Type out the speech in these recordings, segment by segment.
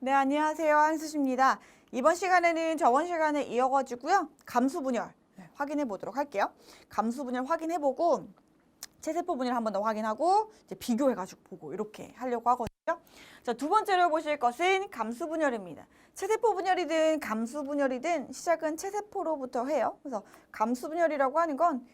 네, 안녕하세요. 한수지입니다. 이번 시간에는 저번 시간에 이어가지고요. 감수분열 확인해 보도록 할게요. 감수분열 확인해보고 체세포 분열 한 번 더 확인하고 이제 비교해가지고 보고 이렇게 하려고 하거든요. 자, 두 번째로 보실 것은 감수분열입니다. 체세포 분열이든 감수분열이든 시작은 체세포로부터 해요. 그래서 감수분열이라고 하는 건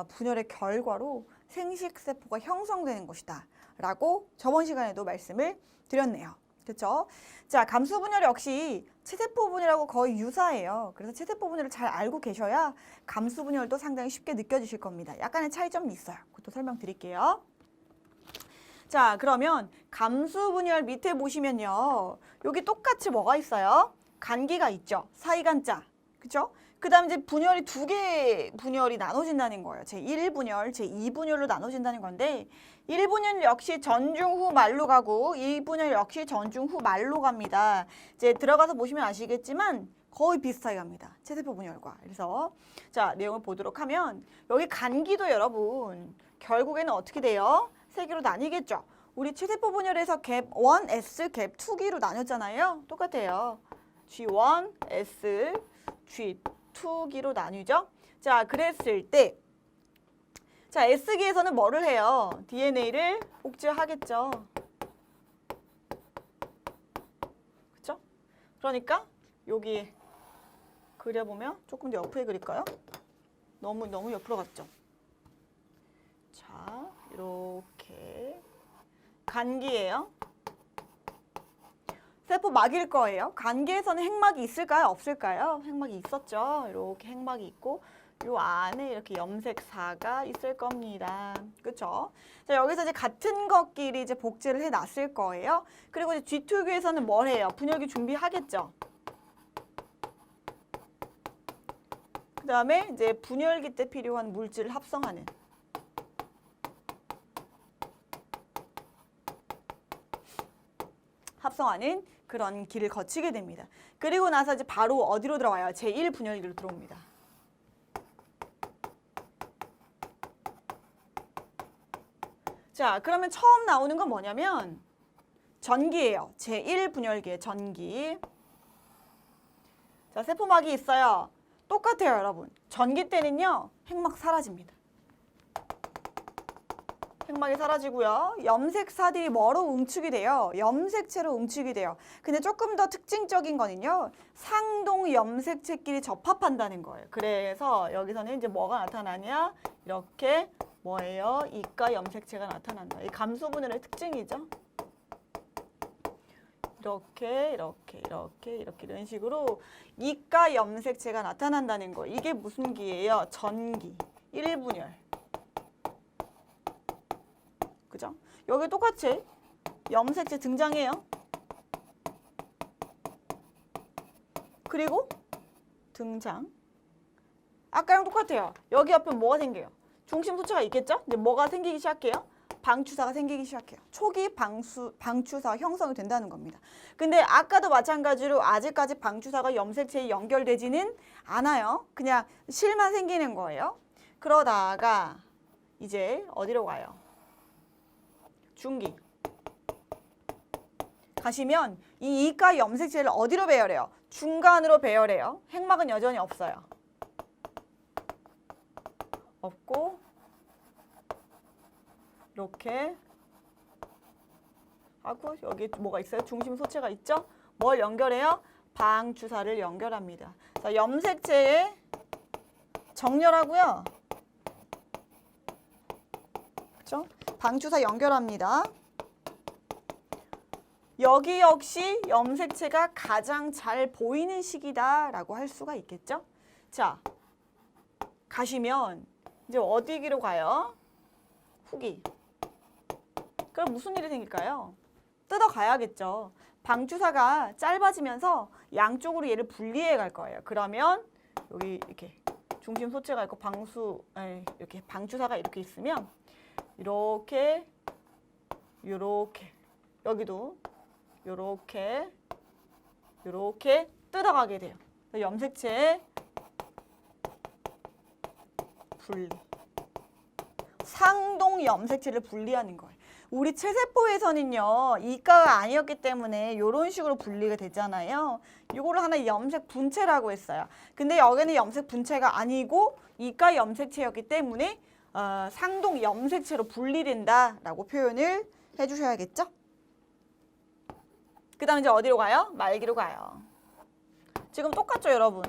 분열의 결과로 생식세포가 형성되는 것이다 라고 저번 시간에도 말씀을 드렸네요. 그렇죠? 자, 감수분열 역시 체세포 분열하고 거의 유사해요. 그래서 체세포 분열을 잘 알고 계셔야 감수분열도 상당히 쉽게 느껴지실 겁니다. 약간의 차이점이 있어요. 그것도 설명드릴게요. 자, 그러면 감수분열 밑에 보시면요. 여기 똑같이 뭐가 있어요? 간기가 있죠. 사이간자. 그렇죠? 그 다음에 이제 분열이 두 개의 분열이 나눠진다는 거예요. 제1분열, 제2분열로 나눠진다는 건데 1분열 역시 전중 후 말로 가고 2분열 역시 전중 후 말로 갑니다. 이제 들어가서 보시면 아시겠지만 거의 비슷하게 갑니다. 체세포 분열과. 그래서 자, 내용을 보도록 하면 여기 간기도 여러분 결국에는 어떻게 돼요? 세 개로 나뉘겠죠. 우리 체세포 분열에서 갭 1, S, 갭 2기로 나눴잖아요. 똑같아요. G1, S, G2기로 나뉘죠. 자, 그랬을 때 자, S기에서는 뭐를 해요? DNA를 복제하겠죠. 그렇죠? 그러니까 여기 그려보면 조금 더 옆에 그릴까요? 너무 옆으로 갔죠. 자, 이렇게 간기예요. 세포 막일 거예요. 간기에서는 핵막이 있을까요? 없을까요? 핵막이 있었죠. 이렇게 핵막이 있고 요 안에 이렇게 염색사가 있을 겁니다. 그렇죠? 자, 여기서 이제 같은 것끼리 이제 복제를 해 놨을 거예요. 그리고 이제 G2기에서는 뭘 해요? 분열기 준비하겠죠. 그 다음에 이제 분열기 때 필요한 물질을 합성하는. 그런 길을 거치게 됩니다. 그리고 나서 이제 바로 어디로 들어와요? 제1분열기로 들어옵니다. 자, 그러면 처음 나오는 건 뭐냐면 전기예요. 제1분열기의 전기. 자, 세포막이 있어요. 똑같아요, 여러분. 전기 때는요, 핵막 사라집니다. 핵막이 사라지고요. 염색사들이 뭐로 응축이 돼요? 염색체로 응축이 돼요. 근데 조금 더 특징적인 거는요. 상동 염색체끼리 접합한다는 거예요. 그래서 여기서는 이제 뭐가 나타나냐? 이렇게 뭐예요? 이가 염색체가 나타난다. 이 감수분열의 특징이죠. 이렇게 이런 식으로 이가 염색체가 나타난다는 거. 이게 무슨 기예요? 전기. 1분열. 그죠? 여기 똑같이 염색체 등장해요. 그리고 등장. 아까랑 똑같아요. 여기 옆에 뭐가 생겨요? 중심 소체가 있겠죠? 이제 뭐가 생기기 시작해요? 방추사가 생기기 시작해요. 초기 방추사 형성이 된다는 겁니다. 근데 아까도 마찬가지로 아직까지 방추사가 염색체에 연결되지는 않아요. 그냥 실만 생기는 거예요. 그러다가 이제 어디로 가요? 중기. 가시면 이 이가 염색체를 어디로 배열해요? 중간으로 배열해요. 핵막은 여전히 없어요. 없고 이렇게 하고 여기 뭐가 있어요? 중심 소체가 있죠? 뭘 연결해요? 방추사를 연결합니다. 자, 염색체에 정렬하고요. 그렇죠? 방추사 연결합니다. 여기 역시 염색체가 가장 잘 보이는 시기다라고 할 수가 있겠죠? 자, 가시면 이제 어디기로 가요? 후기. 그럼 무슨 일이 생길까요? 뜯어가야겠죠. 방추사가 짧아지면서 양쪽으로 얘를 분리해 갈 거예요. 그러면 여기 이렇게 중심 소체가 있고 이렇게 방추사가 이렇게 있으면 이렇게 여기도 이렇게 뜯어가게 돼요. 염색체 분리. 상동 염색체를 분리하는 거예요. 우리 체세포에서는요, 이가가 아니었기 때문에 이런 식으로 분리가 되잖아요. 이거를 하나 염색 분체라고 했어요. 근데 여기는 염색 분체가 아니고 이가 염색체였기 때문에 상동 염색체로 분리된다라고 표현을 해주셔야겠죠? 그 다음 이제 어디로 가요? 말기로 가요. 지금 똑같죠, 여러분?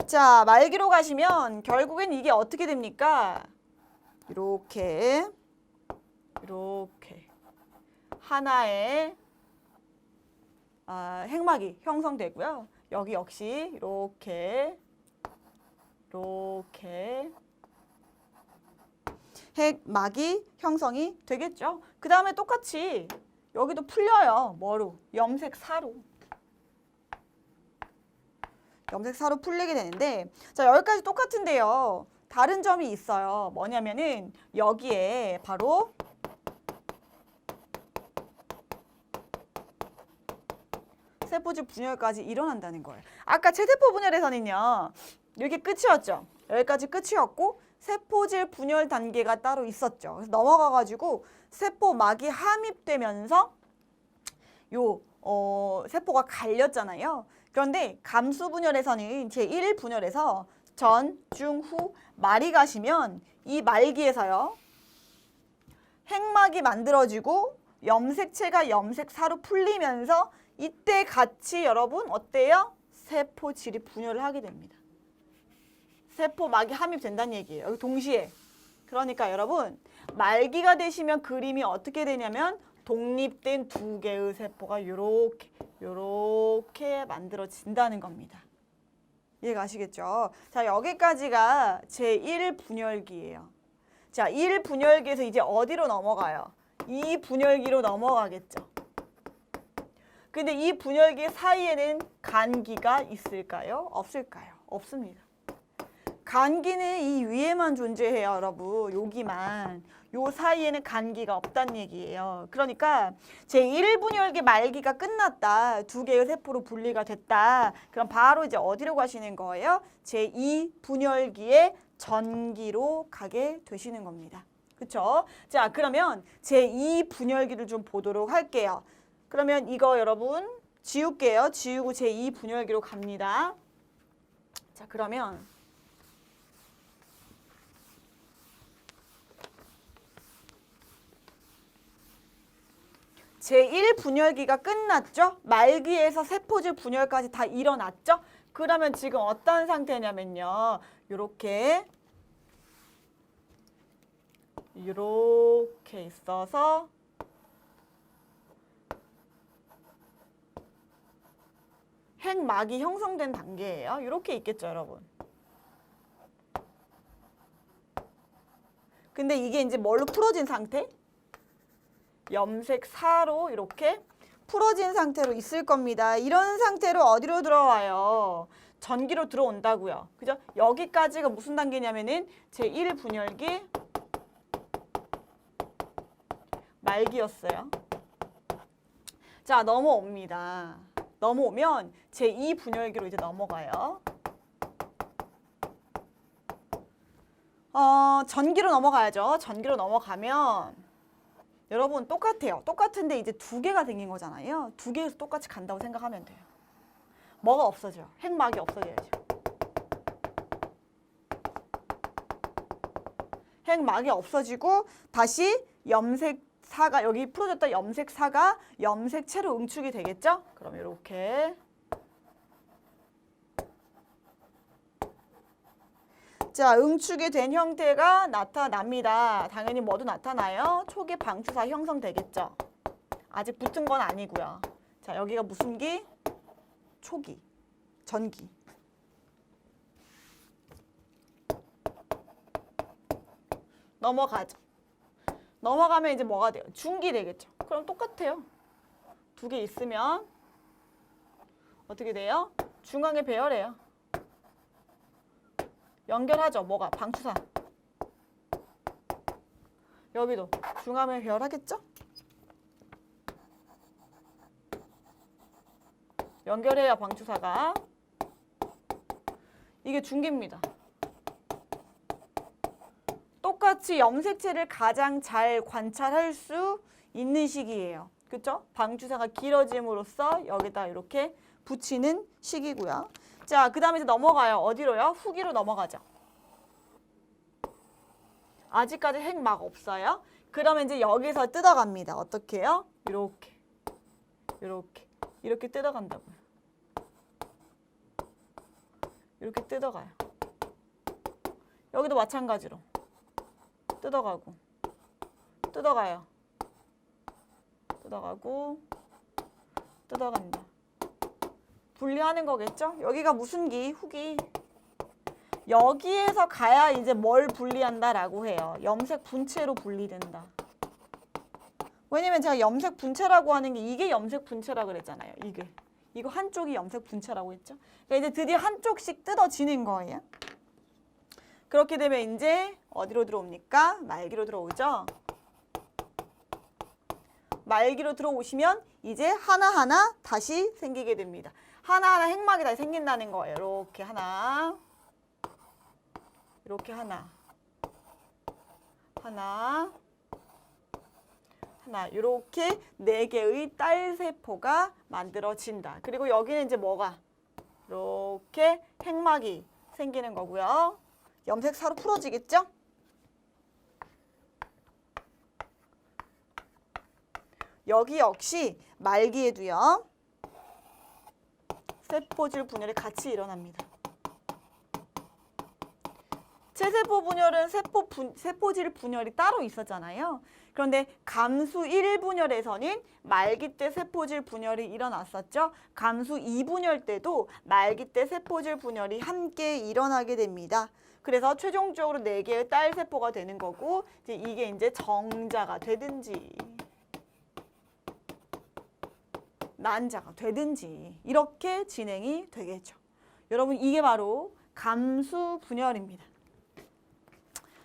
자, 말기로 가시면 결국엔 이게 어떻게 됩니까? 이렇게 하나의 핵막이 형성되고요. 여기 역시 이렇게 핵막이 형성이 되겠죠. 그 다음에 똑같이 여기도 풀려요. 뭐로? 염색사로. 염색사로 풀리게 되는데, 자, 여기까지 똑같은데요. 다른 점이 있어요. 뭐냐면은 여기에 바로 세포질 분열까지 일어난다는 거예요. 아까 체세포 분열에서는요, 이게 끝이었죠. 여기까지 끝이었고 세포질 분열 단계가 따로 있었죠. 그래서 넘어가가지고 세포막이 함입되면서 세포가 갈렸잖아요. 그런데 감수 분열에서는 제1 분열에서 전, 중, 후, 말이 가시면 이 말기에서요, 핵막이 만들어지고 염색체가 염색사로 풀리면서 이때 같이 여러분 어때요? 세포질이 분열을 하게 됩니다. 세포막이 함입된다는 얘기예요. 여기 동시에. 그러니까 여러분 말기가 되시면 그림이 어떻게 되냐면 독립된 두 개의 세포가 요렇게 만들어진다는 겁니다. 이해가 가시겠죠? 자, 여기까지가 제1 분열기예요. 자, 1 분열기에서 이제 어디로 넘어가요? 2 분열기로 넘어가겠죠. 근데 이 분열기 사이에는 간기가 있을까요? 없을까요? 없습니다. 간기는 이 위에만 존재해요, 여러분. 여기만. 요 사이에는 간기가 없다는 얘기예요. 그러니까 제1분열기 말기가 끝났다. 두 개의 세포로 분리가 됐다. 그럼 바로 이제 어디로 가시는 거예요? 제2분열기의 전기로 가게 되시는 겁니다. 그쵸? 자, 그러면 제2분열기를 좀 보도록 할게요. 그러면 이거 여러분 지울게요. 지우고 제2분열기로 갑니다. 자, 그러면 제1분열기가 끝났죠? 말기에서 세포질 분열까지 다 일어났죠? 그러면 지금 어떤 상태냐면요. 이렇게 있어서 핵막이 형성된 단계예요. 이렇게 있겠죠, 여러분. 근데 이게 이제 뭘로 풀어진 상태? 염색사로 이렇게 풀어진 상태로 있을 겁니다. 이런 상태로 어디로 들어와요? 전기로 들어온다고요. 그죠? 여기까지가 무슨 단계냐면은 제1분열기 말기였어요. 자, 넘어옵니다. 넘어오면 제2분열기로 이제 넘어가요. 전기로 넘어가야죠. 전기로 넘어가면 여러분 똑같아요. 똑같은데 이제 두 개가 생긴 거잖아요. 두 개에서 똑같이 간다고 생각하면 돼요. 뭐가 없어져요? 핵막이 없어져야죠. 핵막이 없어지고 다시 염색사가 여기 풀어졌던 염색사가 염색체로 응축이 되겠죠? 그럼 이렇게 자, 응축이 된 형태가 나타납니다. 당연히 뭐도 나타나요? 초기 방추사 형성되겠죠? 아직 붙은 건 아니고요. 자, 여기가 무슨 기? 초기, 전기. 넘어가죠. 넘어가면 이제 뭐가 돼요? 중기 되겠죠? 그럼 똑같아요. 두 개 있으면 어떻게 돼요? 중앙에 배열해요. 연결하죠. 뭐가? 방추사. 여기도 중앙에 배열하겠죠? 연결해야 방추사가. 이게 중기입니다. 그렇지. 염색체를 가장 잘 관찰할 수 있는 시기예요. 그렇죠? 방주사가 길어짐으로써 여기다 이렇게 붙이는 시기고요. 자, 그 다음에 이제 넘어가요. 어디로요? 후기로 넘어가죠. 아직까지 핵 막 없어요. 그러면 이제 여기서 뜯어갑니다. 어떻게 해요? 이렇게 뜯어간다고요. 이렇게 뜯어가요. 여기도 마찬가지로 뜯어가고 뜯어가요. 뜯어가고 뜯어간다. 분리하는 거겠죠? 여기가 무슨 기? 후기. 여기에서 가야 이제 뭘 분리한다라고 해요. 염색 분체로 분리된다. 왜냐면 제가 염색 분체라고 하는 게 이게 염색 분체라고 그랬잖아요. 이거 한쪽이 염색 분체라고 했죠. 그러니까 이제 드디어 한쪽씩 뜯어지는 거예요. 그렇게 되면 이제 어디로 들어옵니까? 말기로 들어오죠. 말기로 들어오시면 이제 하나하나 다시 생기게 됩니다. 하나하나 핵막이 다시 생긴다는 거예요. 이렇게 하나, 이렇게 하나, 이렇게 4개의 딸세포가 만들어진다. 그리고 여기는 이제 뭐가? 이렇게 핵막이 생기는 거고요. 염색사로 풀어지겠죠? 여기 역시 말기에도요. 세포질 분열이 같이 일어납니다. 체세포 분열은 세포질 분열이 따로 있었잖아요. 그런데 감수 1분열에서는 말기 때 세포질 분열이 일어났었죠. 감수 2분열 때도 말기 때 세포질 분열이 함께 일어나게 됩니다. 그래서 최종적으로 4개의 딸세포가 되는 거고 이게 이제 정자가 되든지 난자가 되든지 이렇게 진행이 되겠죠. 여러분 이게 바로 감수 분열입니다.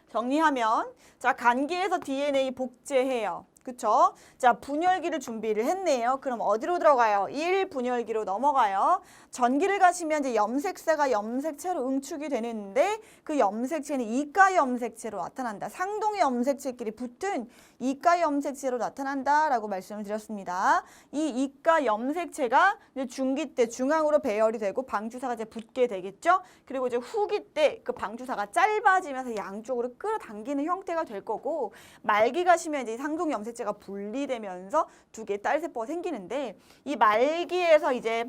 정리하면 자 간기에서 DNA 복제해요. 그쵸? 자 분열기를 준비를 했네요. 그럼 어디로 들어가요? 1분열기로 넘어가요. 전기를 가시면 이제 염색체가 염색체로 응축이 되는데 그 염색체는 이가 염색체로 나타난다. 상동의 염색체끼리 붙은 이가 염색체로 나타난다라고 말씀을 드렸습니다. 이 이가 염색체가 이제 중기 때 중앙으로 배열이 되고 방주사가 이제 붙게 되겠죠. 그리고 이제 후기 때 그 방주사가 짧아지면서 양쪽으로 끌어당기는 형태가 될 거고 말기 가시면 이제 상동 염색체가 분리되면서 2개의 딸세포가 생기는데 이 말기에서 이제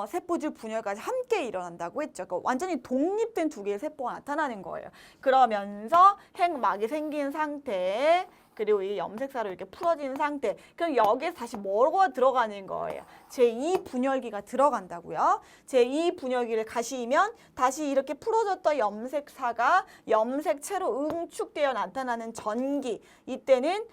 세포질 분열까지 함께 일어난다고 했죠. 그러니까 완전히 독립된 2개의 세포가 나타나는 거예요. 그러면서 핵막이 생긴 상태, 그리고 이 염색사로 이렇게 풀어진 상태. 그럼 여기에 다시 뭐가 들어가는 거예요? 제2분열기가 들어간다고요. 제2분열기를 가시면 다시 이렇게 풀어졌던 염색사가 염색체로 응축되어 나타나는 전기. 이때는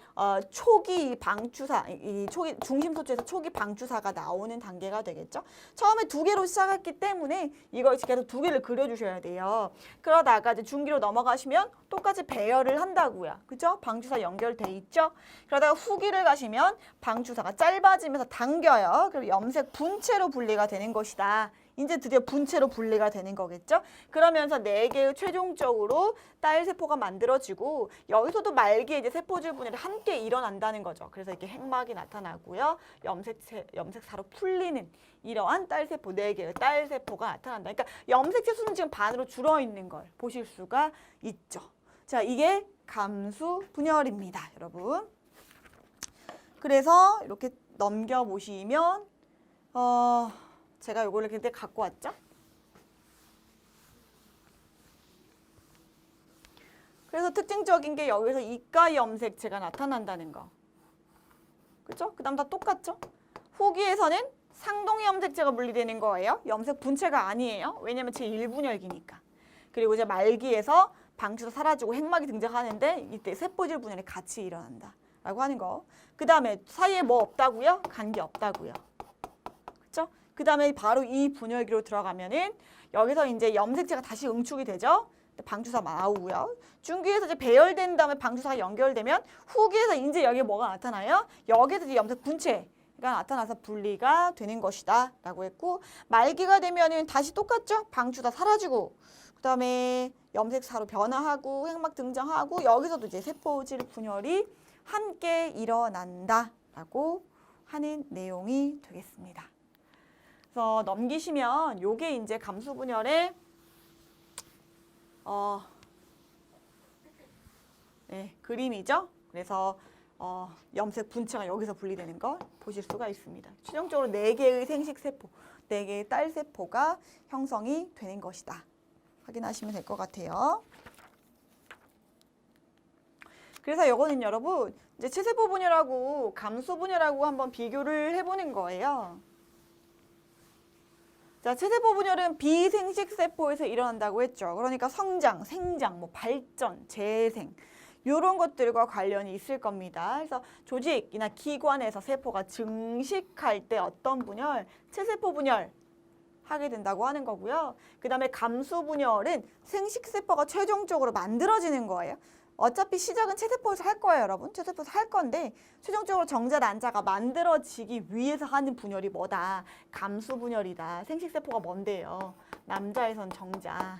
초기 방추사, 이 초기 중심소추에서 초기 방추사가 나오는 단계가 되겠죠. 처음에 2개로 시작했기 때문에 이걸 계속 2개를 그려주셔야 돼요. 그러다가 이제 중기로 넘어가시면 똑같이 배열을 한다고요. 그죠? 방추사 연결돼 있죠? 그러다가 후기를 가시면 방추사가 짧아지면서 당겨요. 그리고 염색 분체로 분리가 되는 것이다. 이제 드디어 분체로 분리가 되는 거겠죠? 그러면서 4개의 최종적으로 딸세포가 만들어지고 여기서도 말기에 이제 세포질 분열이 함께 일어난다는 거죠. 그래서 이렇게 핵막이 나타나고요. 염색사로 풀리는 이러한 딸세포, 4개의 딸세포가 나타난다. 그러니까 염색체 수는 지금 반으로 줄어 있는 걸 보실 수가 있죠. 자, 이게 감수 분열입니다, 여러분. 그래서 이렇게 넘겨보시면 제가 요거를 그때 갖고 왔죠? 그래서 특징적인 게 여기서 이가 염색체가 나타난다는 거. 그죠? 그 다음 다 똑같죠? 후기에서는 상동의 염색체가 분리되는 거예요. 염색 분체가 아니에요. 왜냐면 제1분열기니까. 그리고 이제 말기에서 방추사 사라지고 핵막이 등장하는데 이때 세포질 분열이 같이 일어난다 라고 하는 거. 그 다음에 사이에 뭐 없다고요? 간기 없다고요. 그쵸? 그 다음에 바로 이 분열기로 들어가면은 여기서 이제 염색체가 다시 응축이 되죠. 방추사 나오고요. 중기에서 이제 배열된 다음에 방추사가 연결되면 후기에서 이제 여기에 뭐가 나타나요? 여기에서 이제 염색 분체가 나타나서 분리가 되는 것이다 라고 했고 말기가 되면은 다시 똑같죠? 방추사 사라지고 그 다음에 염색사로 변화하고 핵막 등장하고 여기서도 이제 세포질 분열이 함께 일어난다라고 하는 내용이 되겠습니다. 그래서 넘기시면 요게 이제 감수 분열의 그림이죠. 그래서 염색 분체가 여기서 분리되는 거 보실 수가 있습니다. 최종적으로 4개의 생식세포, 4개의 딸세포가 형성이 되는 것이다. 확인하시면 될 것 같아요. 그래서 이거는 여러분 이제 체세포 분열하고 감수 분열하고 한번 비교를 해보는 거예요. 자, 체세포 분열은 비생식 세포에서 일어난다고 했죠. 그러니까 성장, 생장, 뭐 발전, 재생 이런 것들과 관련이 있을 겁니다. 그래서 조직이나 기관에서 세포가 증식할 때 어떤 분열, 체세포 분열 하게 된다고 하는 거고요. 그 다음에 감수 분열은 생식세포가 최종적으로 만들어지는 거예요. 어차피 시작은 체세포에서 할 거예요, 여러분. 체세포에서 할 건데 최종적으로 정자, 난자가 만들어지기 위해서 하는 분열이 뭐다? 감수 분열이다. 생식세포가 뭔데요? 남자에선 정자,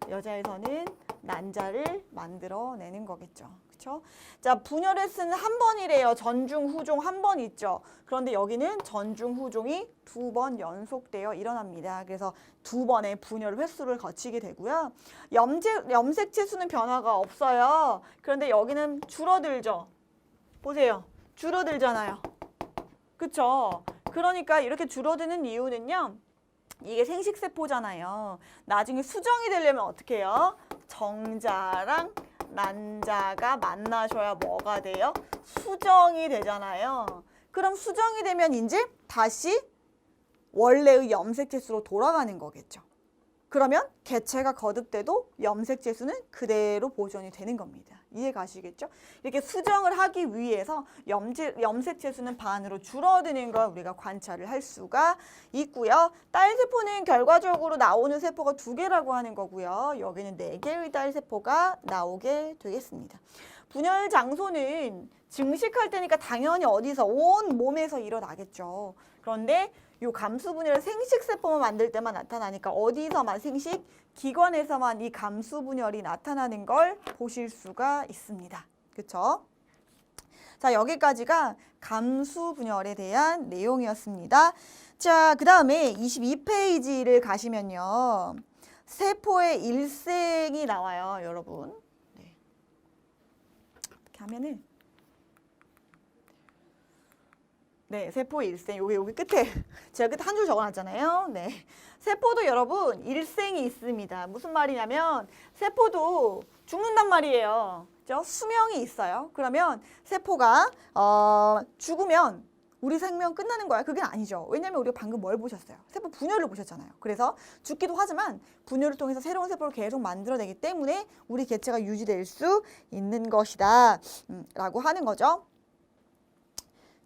여자에서는 난자를 만들어내는 거겠죠. 그렇죠? 자, 분열의 수는 한 번이래요. 전중, 후종 한 번 있죠. 그런데 여기는 전중, 후종이 2번 연속되어 일어납니다. 그래서 2번의 분열 횟수를 거치게 되고요. 염색체 수는 변화가 없어요. 그런데 여기는 줄어들죠. 보세요. 줄어들잖아요. 그렇죠? 그러니까 이렇게 줄어드는 이유는요. 이게 생식세포잖아요. 나중에 수정이 되려면 어떻게 해요? 정자랑 난자가 만나셔야 뭐가 돼요? 수정이 되잖아요. 그럼 수정이 되면 이제 다시 원래의 염색체 수로 돌아가는 거겠죠. 그러면 개체가 거듭돼도 염색체 수는 그대로 보존이 되는 겁니다. 이해 가시겠죠? 이렇게 수정을 하기 위해서 염색체 수는 반으로 줄어드는 걸 우리가 관찰을 할 수가 있고요. 딸세포는 결과적으로 나오는 세포가 2개라고 하는 거고요. 여기는 4개의 딸세포가 나오게 되겠습니다. 분열 장소는 증식할 때니까 당연히 어디서 온 몸에서 일어나겠죠. 그런데 요 감수 분열을 생식세포만 만들 때만 나타나니까 어디서만 생식 기관에서만 이 감수 분열이 나타나는 걸 보실 수가 있습니다. 그렇죠? 자, 여기까지가 감수 분열에 대한 내용이었습니다. 자, 그 다음에 22페이지를 가시면요. 세포의 일생이 나와요, 여러분. 네. 이렇게 하면은 네, 세포의 일생. 여기 끝에 제가 끝에 한 줄 적어놨잖아요. 네, 세포도 여러분 일생이 있습니다. 무슨 말이냐면 세포도 죽는단 말이에요. 그죠? 수명이 있어요. 그러면 세포가 죽으면 우리 생명 끝나는 거야. 그게 아니죠. 왜냐면 우리가 방금 뭘 보셨어요? 세포 분열을 보셨잖아요. 그래서 죽기도 하지만 분열을 통해서 새로운 세포를 계속 만들어내기 때문에 우리 개체가 유지될 수 있는 것이다 라고 하는 거죠.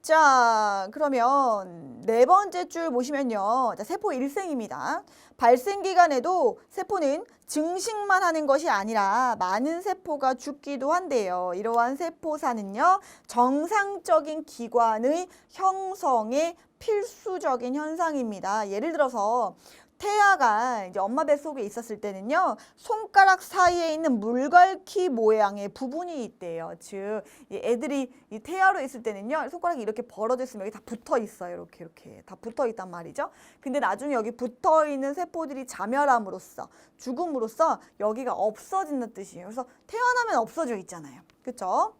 자, 그러면 4번째 줄 보시면요. 자, 세포 일생입니다. 발생 기간에도 세포는 증식만 하는 것이 아니라 많은 세포가 죽기도 한대요. 이러한 세포사는요. 정상적인 기관의 형성에 필수적인 현상입니다. 예를 들어서 태아가 이제 엄마 뱃속에 있었을 때는요. 손가락 사이에 있는 물갈퀴 모양의 부분이 있대요. 즉, 이 애들이 이 태아로 있을 때는요. 손가락이 이렇게 벌어져 있으면 여기 다 붙어 있어요. 이렇게 다 붙어 있단 말이죠. 근데 나중에 여기 붙어 있는 세포들이 자멸함으로써 죽음으로써 여기가 없어진다는 뜻이에요. 그래서 태어나면 없어져 있잖아요. 그렇죠?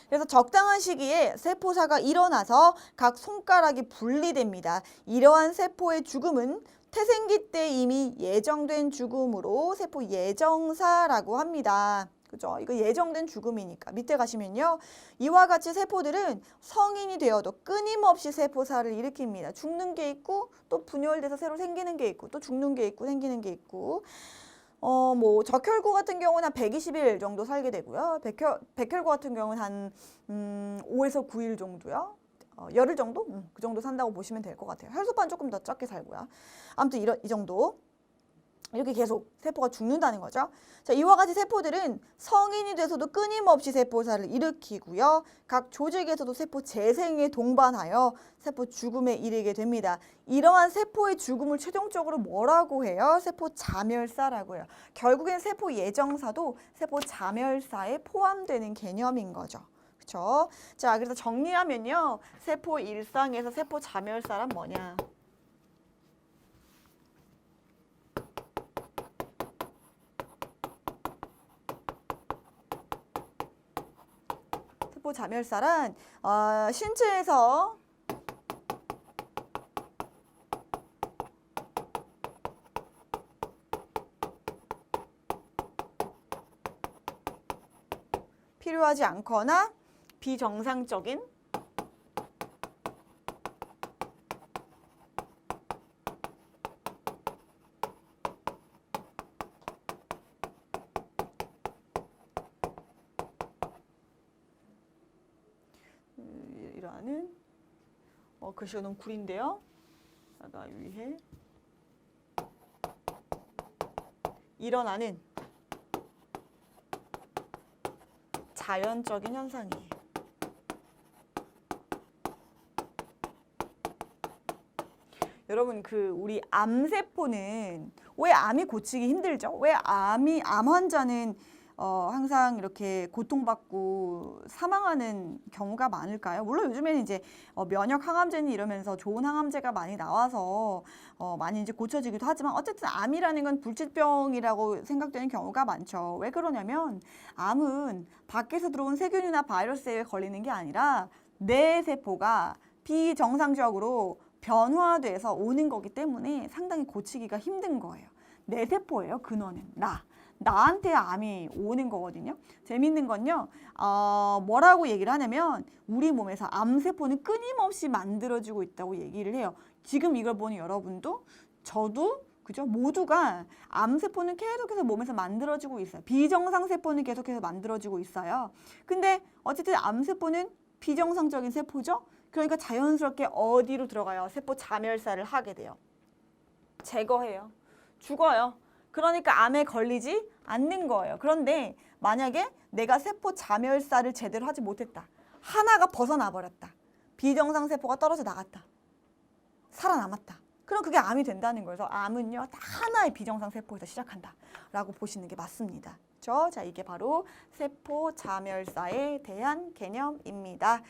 그래서 적당한 시기에 세포사가 일어나서 각 손가락이 분리됩니다. 이러한 세포의 죽음은 태생기 때 이미 예정된 죽음으로 세포 예정사라고 합니다. 그죠? 이거 예정된 죽음이니까. 밑에 가시면요. 이와 같이 세포들은 성인이 되어도 끊임없이 세포사를 일으킵니다. 죽는 게 있고 또 분열돼서 새로 생기는 게 있고 또 죽는 게 있고 생기는 게 있고 뭐 적혈구 같은 경우는 한 120일 정도 살게 되고요. 백혈구 같은 경우는 한 5에서 9일 정도요. 열흘 정도? 그 정도 산다고 보시면 될 것 같아요. 혈소판 조금 더 적게 살고요. 아무튼 이 정도. 이렇게 계속 세포가 죽는다는 거죠. 자, 이와 같이 세포들은 성인이 돼서도 끊임없이 세포사를 일으키고요. 각 조직에서도 세포 재생에 동반하여 세포 죽음에 이르게 됩니다. 이러한 세포의 죽음을 최종적으로 뭐라고 해요? 세포 자멸사라고 해요. 결국엔 세포 예정사도 세포 자멸사에 포함되는 개념인 거죠. 그렇죠? 자, 그래서 정리하면요. 세포 일상에서 세포 자멸사란 뭐냐? 세포 자멸사란 신체에서 필요하지 않거나 비정상적인 이라는 글씨가 너무 구린데요. 나가 위해 일어나는 자연적인 현상이에요. 여러분 우리 암세포는 왜 암이 고치기 힘들죠? 왜 암 환자는 항상 이렇게 고통받고 사망하는 경우가 많을까요? 물론 요즘에는 이제 면역 항암제니 이러면서 좋은 항암제가 많이 나와서 많이 이제 고쳐지기도 하지만 어쨌든 암이라는 건 불치병이라고 생각되는 경우가 많죠. 왜 그러냐면 암은 밖에서 들어온 세균이나 바이러스에 걸리는 게 아니라 내 세포가 비정상적으로 변화돼서 오는 거기 때문에 상당히 고치기가 힘든 거예요. 내 세포예요. 근원은 나한테 암이 오는 거거든요. 재밌는 건요. 뭐라고 얘기를 하냐면 우리 몸에서 암세포는 끊임없이 만들어지고 있다고 얘기를 해요. 지금 이걸 보는 여러분도 저도 그죠? 모두가 암세포는 계속해서 몸에서 만들어지고 있어요. 비정상 세포는 계속해서 만들어지고 있어요. 근데 어쨌든 암세포는 비정상적인 세포죠. 그러니까 자연스럽게 어디로 들어가요? 세포 자멸사를 하게 돼요. 제거해요. 죽어요. 그러니까 암에 걸리지 않는 거예요. 그런데 만약에 내가 세포 자멸사를 제대로 하지 못했다. 하나가 벗어나 버렸다. 비정상 세포가 떨어져 나갔다. 살아남았다. 그럼 그게 암이 된다는 거예요. 그래서 암은요, 다 하나의 비정상 세포에서 시작한다. 라고 보시는 게 맞습니다. 그렇죠? 자, 이게 바로 세포 자멸사에 대한 개념입니다.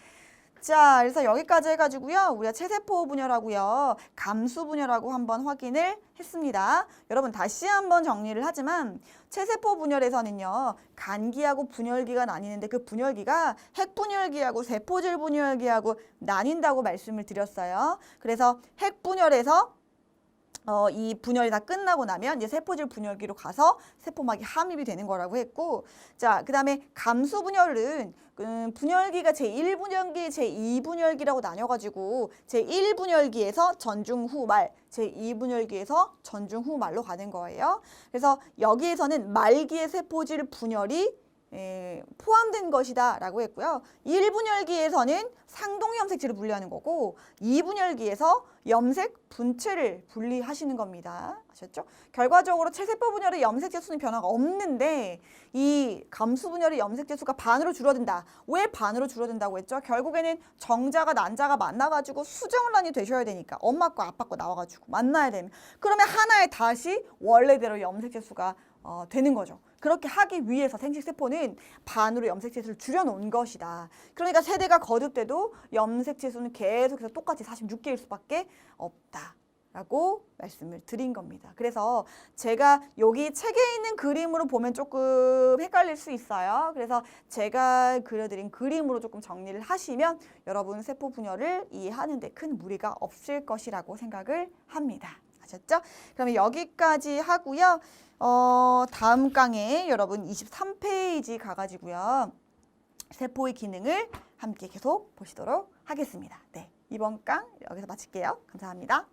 자, 그래서 여기까지 해가지고요. 우리가 체세포 분열하고요. 감수 분열하고 한번 확인을 했습니다. 여러분 다시 한번 정리를 하지만 체세포 분열에서는요. 간기하고 분열기가 나뉘는데 그 분열기가 핵분열기하고 세포질 분열기하고 나뉜다고 말씀을 드렸어요. 그래서 핵분열에서 이 분열이 다 끝나고 나면 이제 세포질 분열기로 가서 세포막이 함입이 되는 거라고 했고, 자, 그 다음에 감수 분열은 분열기가 제1분열기, 제2분열기라고 나뉘어가지고 제1분열기에서 전중 후 말, 제2분열기에서 전중 후 말로 가는 거예요. 그래서 여기에서는 말기의 세포질 분열이 포함된 것이다 라고 했고요. 1분열기에서는 상동염색체를 분리하는 거고 2분열기에서 염색 분체를 분리하시는 겁니다. 아셨죠? 결과적으로 체세포 분열의 염색체 수는 변화가 없는데 이 감수 분열의 염색체 수가 반으로 줄어든다. 왜 반으로 줄어든다고 했죠? 결국에는 정자가 난자가 만나가지고 수정란이 되셔야 되니까 엄마 거 아빠 거 나와가지고 만나야 되면 그러면 하나에 다시 원래대로 염색체 수가 되는 거죠. 그렇게 하기 위해서 생식세포는 반으로 염색체수를 줄여놓은 것이다. 그러니까 세대가 거듭돼도 염색체수는 계속해서 똑같이 46개일 수밖에 없다라고 말씀을 드린 겁니다. 그래서 제가 여기 책에 있는 그림으로 보면 조금 헷갈릴 수 있어요. 그래서 제가 그려드린 그림으로 조금 정리를 하시면 여러분 세포 분열을 이해하는 데 큰 무리가 없을 것이라고 생각을 합니다. 아셨죠? 그러면 여기까지 하고요. 다음 강에 여러분 23페이지 가가지고요. 세포의 기능을 함께 계속 보시도록 하겠습니다. 네, 이번 강 여기서 마칠게요. 감사합니다.